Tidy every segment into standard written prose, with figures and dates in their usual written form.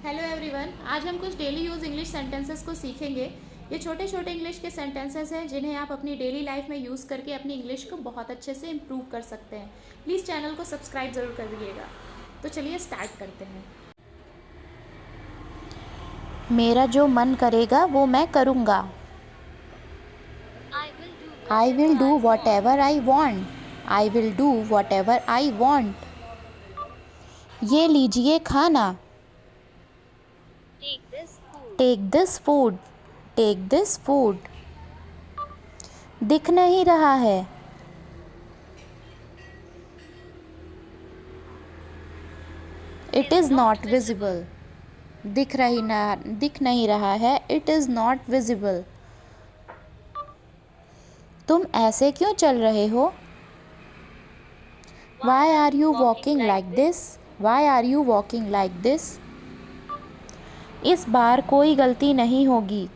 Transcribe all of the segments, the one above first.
Hello everyone, आज हम कुछ डेली यूज़ इंग्लिश सेंटेंसेस को सीखेंगे। ये छोटे छोटे इंग्लिश के सेंटेंसेस हैं जिन्हें आप अपनी डेली लाइफ में यूज़ करके अपनी इंग्लिश को बहुत अच्छे से इम्प्रूव कर सकते हैं। प्लीज़ चैनल को सब्सक्राइब ज़रूर कर दीजिएगा। तो चलिए स्टार्ट करते हैं। मेरा जो मन करेगा वो मैं करूँगा। I will do whatever I want. I will do whatever I want. ये लीजिए खाना। Take this food. Take this food. दिख नहीं रहा है। It is not visible. दिख नहीं रहा है। It is not visible. तुम ऐसे क्यों चल रहे हो? Why are you walking like this? Why are you walking like this? इस बार कोई गलती नहीं होगी।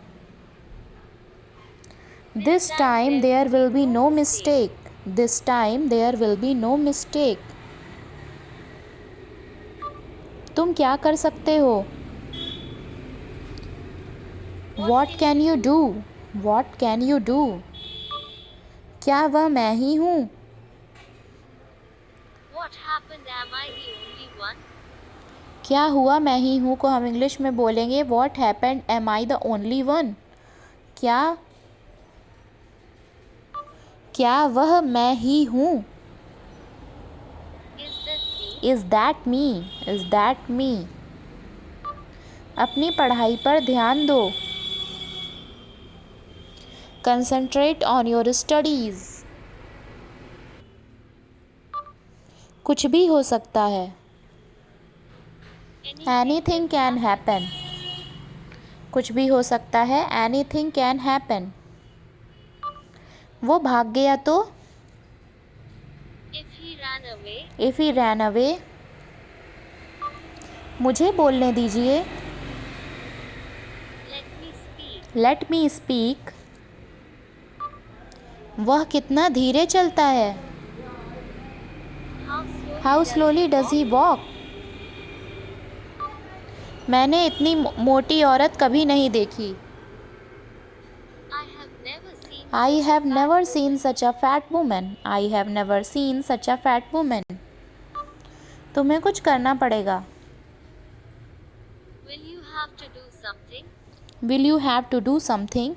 This time there will be no mistake. This time there will be no mistake. तुम क्या कर सकते हो? What can you do? What can you do? क्या वह मैं ही हूँ? What happened? Am I the only one? क्या हुआ मैं ही हूँ को हम इंग्लिश में बोलेंगे What happened? Am I the only one? क्या वह मैं ही हूँ? Is that me? Is that me? अपनी पढ़ाई पर ध्यान दो। Concentrate on your studies. कुछ भी हो सकता है। Anything can happen. कुछ भी हो सकता है। Anything can happen. वो भाग गया तो? If he ran away, If he ran away. मुझे बोलने दीजिए। let me speak. Let me speak. वह कितना धीरे चलता है। How slowly How slowly does he walk? मैंने इतनी मोटी औरत कभी नहीं देखी। I have never seen I have never seen such a fat woman. I have never seen such a fat woman. तुम्हें कुछ करना पड़ेगा। Will you have to do something? Will you have to do something?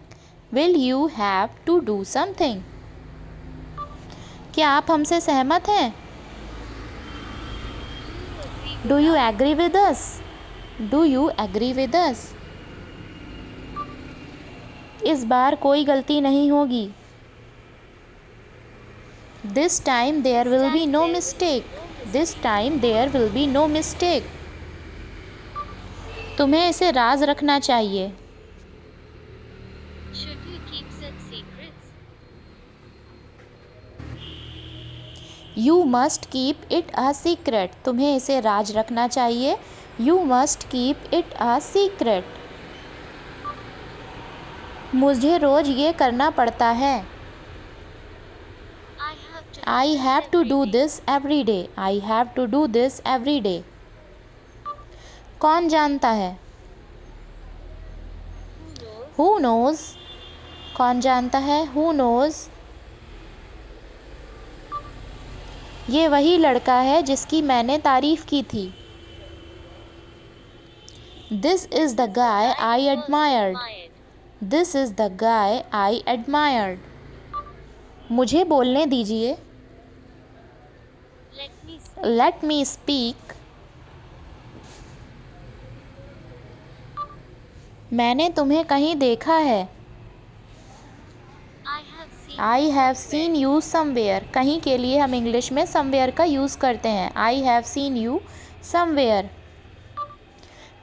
Will you have to do something? क्या आप हमसे सहमत हैं? Do you agree with Do you agree with us? us? Do you agree with us? इस बार कोई गलती नहीं होगी। This time there will be no mistake. This time there will be no mistake. तुम्हें इसे राज रखना चाहिए। Should you keep such secrets? You must keep it a secret. तुम्हें इसे राज रखना चाहिए। You must keep it a secret. मुझे रोज ये करना पड़ता है। I have to I have to do this do every day. this every day. I have to do this every day. कौन जानता है? Who knows? Who knows? कौन जानता है? Who knows? ये वही लड़का है जिसकी मैंने तारीफ की थी। This is the guy I admired. This is the guy I admired. मुझे बोलने दीजिए। Let me speak. Let me speak. मैंने तुम्हें कहीं देखा है। I I have seen have seen you somewhere. कहीं के लिए हम इंग्लिश में somewhere का यूज़ करते हैं। I have seen you somewhere.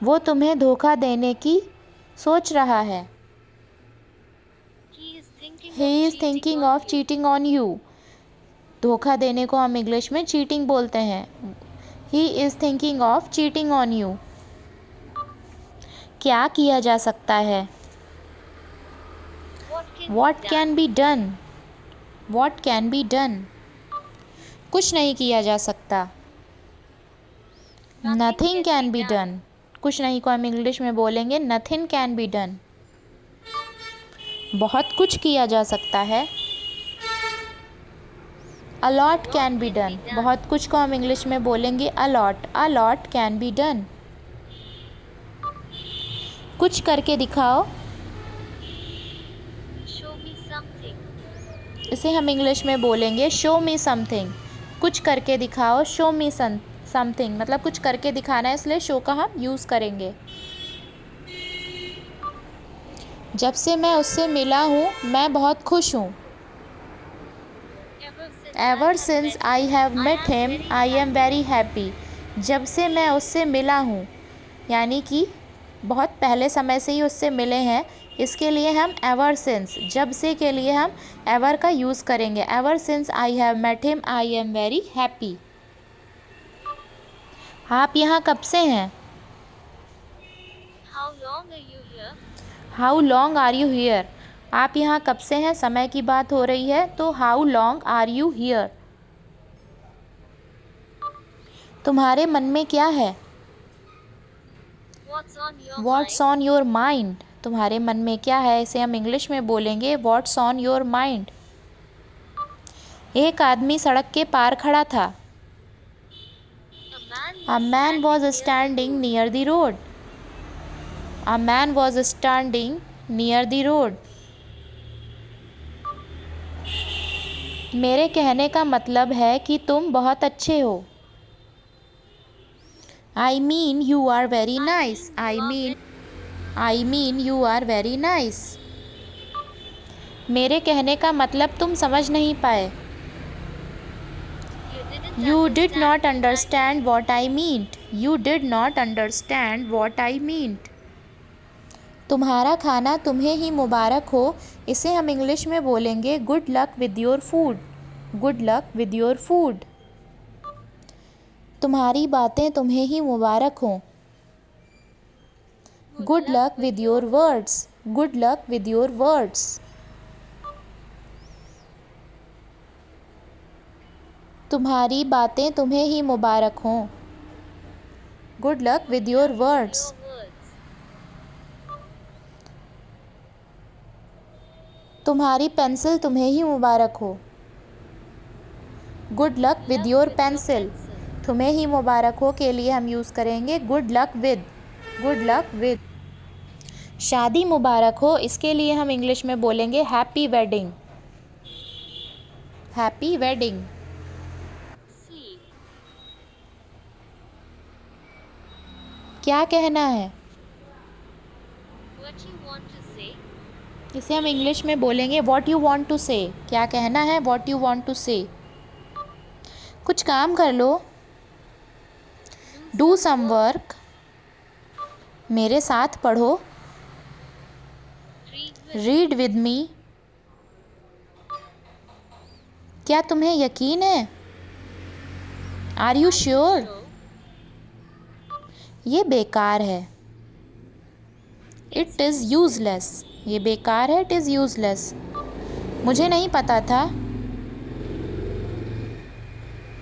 वो तुम्हें धोखा देने की सोच रहा है। He is thinking He of is cheating thinking on of you. cheating on you. धोखा देने को हम इंग्लिश में चीटिंग बोलते हैं। He is thinking of cheating on you. क्या किया जा सकता है? What can What can be done? be done? What can be done? कुछ नहीं किया जा सकता। Nothing can be done. कुछ नहीं को हम इंग्लिश में बोलेंगे नथिंग कैन बी डन। बहुत कुछ किया जा सकता है। A lot can be done. बहुत कुछ को हम इंग्लिश में बोलेंगे a lot can be done. कुछ करके दिखाओ, Show me something. इसे हम इंग्लिश में बोलेंगे शो मी समथिंग। कुछ करके दिखाओ, शो मी समथिंग, मतलब कुछ करके दिखाना है, इसलिए शो का हम यूज़ करेंगे। जब से मैं उससे मिला हूँ मैं बहुत खुश हूँ। Ever since I have met him I am very happy. जब से मैं उससे मिला हूँ, यानी कि बहुत पहले समय से ही उससे मिले हैं, इसके लिए हम एवर सिंस, जब से के लिए हम एवर का यूज़ करेंगे। Ever since I have met him I am very happy. आप यहाँ कब से हैं? How long are you here? How long are you here. आप यहाँ कब से हैं, समय की बात हो रही है, तो how long are you here. तुम्हारे मन में क्या है? What's on your what's mind? On your mind. तुम्हारे मन में क्या है, इसे हम इंग्लिश में बोलेंगे व्हाट्स ऑन योर माइंड। एक आदमी सड़क के पार खड़ा था। A man a man was standing near the road. A man was standing near the road. मेरे कहने का मतलब है कि तुम बहुत अच्छे हो। I mean you are very nice. I mean you are very nice. मेरे कहने का मतलब तुम समझ नहीं पाए। You didn't You did not understand understand what I meant. You did not understand what I meant. तुम्हारा खाना तुम्हें ही मुबारक हो, इसे हम इंग्लिश में बोलेंगे good luck with your food. Good luck with your food. तुम्हारी बातें तुम्हें ही मुबारक हो। Good luck with your words. Good luck with your words. तुम्हारी बातें तुम्हें ही मुबारक हों। Good luck with your words. your words. तुम्हारी पेंसिल तुम्हें ही मुबारक हो। Good luck with your pencil. तुम्हें ही मुबारक हो के लिए हम यूज़ करेंगे good luck with. Good luck with. शादी मुबारक हो, इसके लिए हम इंग्लिश में बोलेंगे happy wedding. Happy wedding. See. क्या कहना है, What you want to say? इसे हम इंग्लिश में बोलेंगे वॉट यू वॉन्ट टू से। क्या कहना है, वॉट यू वॉन्ट टू से। कुछ काम कर लो, डू सम वर्क। मेरे साथ पढ़ो, Read with read with me. क्या तुम्हें यकीन है, आर यू श्योर। show. ये बेकार है, इट इज़ यूज़लेस। ये बेकार है, इट इज़ यूज़लेस। मुझे नहीं पता था,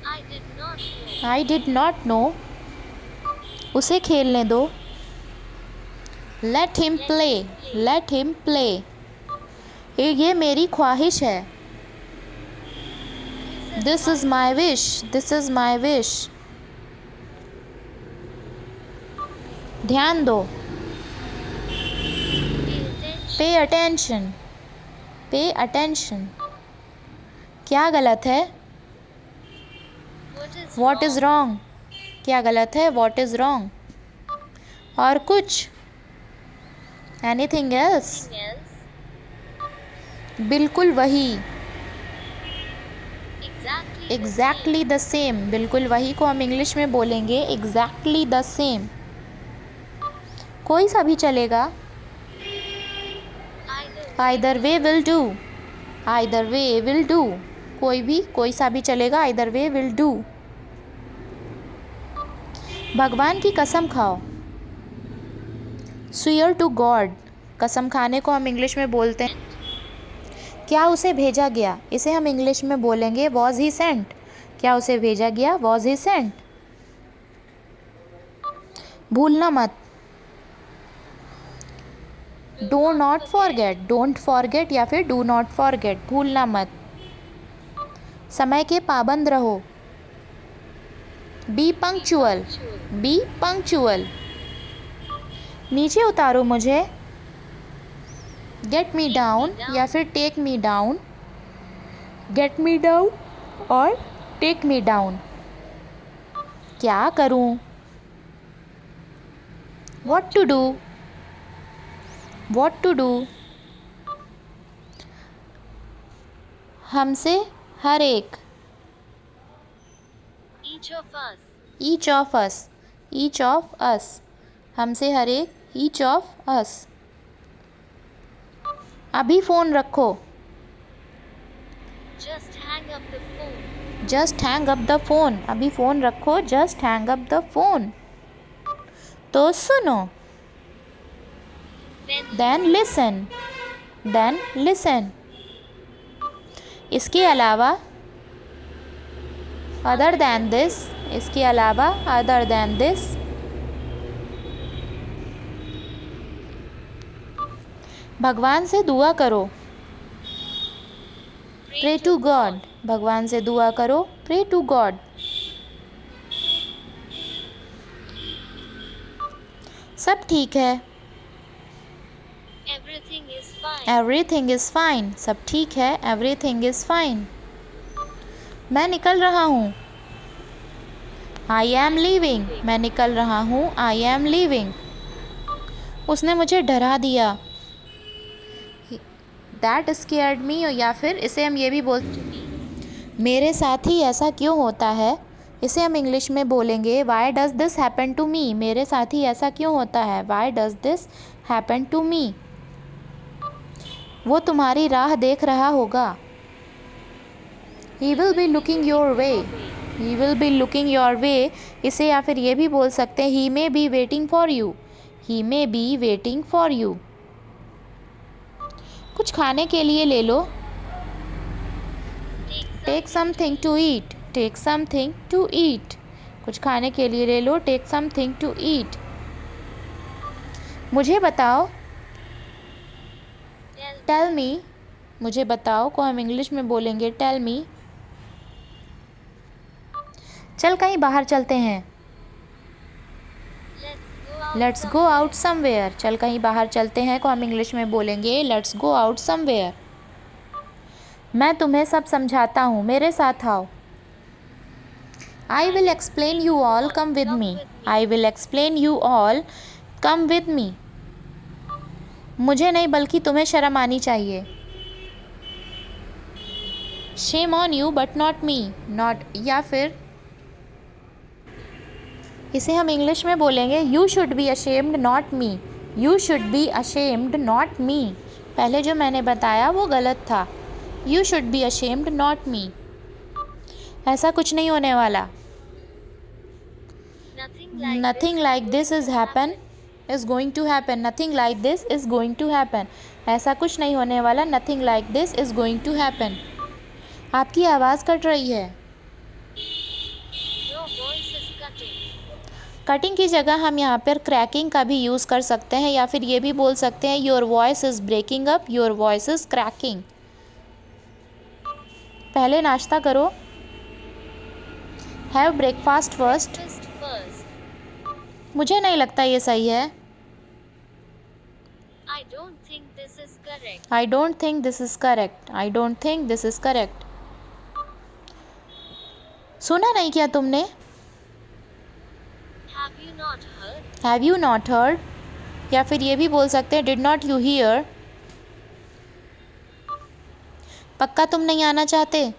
I did not know. I did not know. उसे खेलने दो, let him play. Let him play. ये मेरी ख्वाहिश है, this is my wish. This is my wish. ध्यान दो, Pay attention. Pay attention. Pay attention. क्या गलत है, What is what is wrong? Wrong. क्या गलत है, वॉट इज़ रॉन्ग। और कुछ, एनीथिंग एल्स। Anything else? बिल्कुल वही, Exactly. the exactly the same. बिल्कुल वही को हम इंग्लिश में बोलेंगे एग्जैक्टली द सेम। कोई सा भी चलेगा, same. Either either way will do. Either way will do. कोई भी, कोई सा भी चलेगा, आइदर वे विल डू। भगवान की कसम खाओ, स्वीयर टू गॉड। कसम खाने को हम इंग्लिश में बोलते हैं क्या उसे भेजा गया, इसे हम इंग्लिश में बोलेंगे वॉज ही सेंट। क्या उसे भेजा गया, वॉज ही सेंट। भूलना मत, do not forget, don't forget या फिर डू नॉट फॉरगेट, भूलना मत। समय के पाबंद रहो, बी पंक्चुअल, बी पंक्चुअल। नीचे उतारो मुझे, गेट मी डाउन या फिर take me down, get me down और टेक मी डाउन। क्या करूं, what to do, what to do. हमसे हर एक, Each of us. Each of us, each of us, हमसे हर एक, ईच ऑफ अस। अभी फ़ोन रखो, Just hang up the phone. Just hang up the phone, अभी फ़ोन रखो, just hang up the phone. तो सुनो, Then then listen, then listen. इसके अलावा, अदर दैन दिस, इसके अलावा, अदर दैन दिस। भगवान से दुआ करो, प्रे टू गॉड, भगवान से दुआ करो, प्रे टू गॉड। सब ठीक है, everything is fine. Everything is fine, सब ठीक है, एवरीथिंग इज़ फाइन। मैं निकल रहा हूँ, आई एम लीविंग, मैं निकल रहा हूँ, आई एम लीविंग। उसने मुझे डरा दिया, दैट स्केयर्ड मी, या फिर इसे हम ये भी बोल, मेरे साथ ही ऐसा क्यों होता है, इसे हम इंग्लिश में बोलेंगे why does this happen to me, मेरे साथ ही ऐसा क्यों होता है, why does this happen to me. वो तुम्हारी राह देख रहा होगा, he will be looking your way, he will be looking your way. इसे या फिर ये भी बोल सकते हैं, he may be waiting for you, he may be waiting for you. कुछ खाने के लिए ले लो, take something to eat, take something to eat, कुछ खाने के लिए ले लो, टेक समथिंग टू ईट। मुझे बताओ, टेल मी, मुझे बताओ को हम इंग्लिश में बोलेंगे टेल मी। चल कहीं बाहर चलते हैं, लेट्स गो आउट समवेयर, चल कहीं बाहर चलते हैं को हम इंग्लिश में बोलेंगे लेट्स गो आउट समवेयर। मैं तुम्हें सब समझाता हूँ, मेरे साथ आओ, I will explain you all, come with me, I will explain you all, come with me. मुझे नहीं बल्कि तुम्हें शर्म आनी चाहिए, shame on you but not me, not, या फिर इसे हम इंग्लिश में बोलेंगे you should be ashamed not me, you should be ashamed not me. पहले जो मैंने बताया वो गलत था, you should be ashamed not me. ऐसा कुछ नहीं होने वाला, Nothing nothing like like this this is happen, is going to happen, nothing like this is going to happen. ऐसा कुछ नहीं होने वाला, nothing like this is going to happen. आपकी आवाज़ कट रही है, Your voice is cutting. Cutting की जगह हम यहाँ पर क्रैकिंग का भी यूज़ कर सकते हैं, या फिर ये भी बोल सकते हैं your voice is breaking up, your voice is cracking. पहले नाश्ता करो, have breakfast first. Breakfast first. मुझे नहीं लगता ये सही है, I don't think this is correct. I don't think this is correct, I don't think this is correct. सुना नहीं क्या तुमने, Have you not heard? Have you not heard, या फिर ये भी बोल सकते हैं डिड नॉट यू हियर। पक्का तुम नहीं आना चाहते,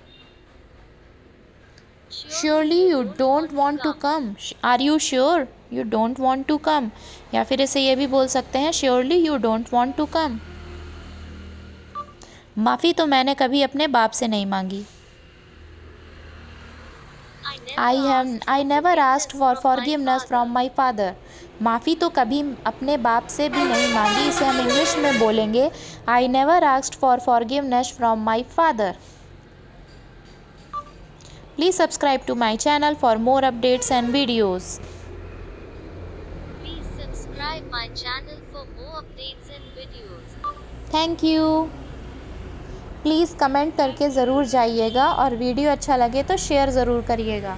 surely you don't want to come, are you sure you don't want to come, या फिर इसे ये भी बोल सकते हैं surely you don't want to come. माफ़ी तो मैंने कभी अपने बाप से नहीं मांगी, I never asked for forgiveness from my father. माफ़ी तो कभी अपने बाप से भी नहीं मांगी, इसे हम इंग्लिश में बोलेंगे I never asked for forgiveness from my father. Please subscribe to my channel for more updates and videos. Please subscribe my channel for more updates and videos. Thank you. Please comment करके ज़रूर जाइएगा और video अच्छा लगे तो share ज़रूर करिएगा।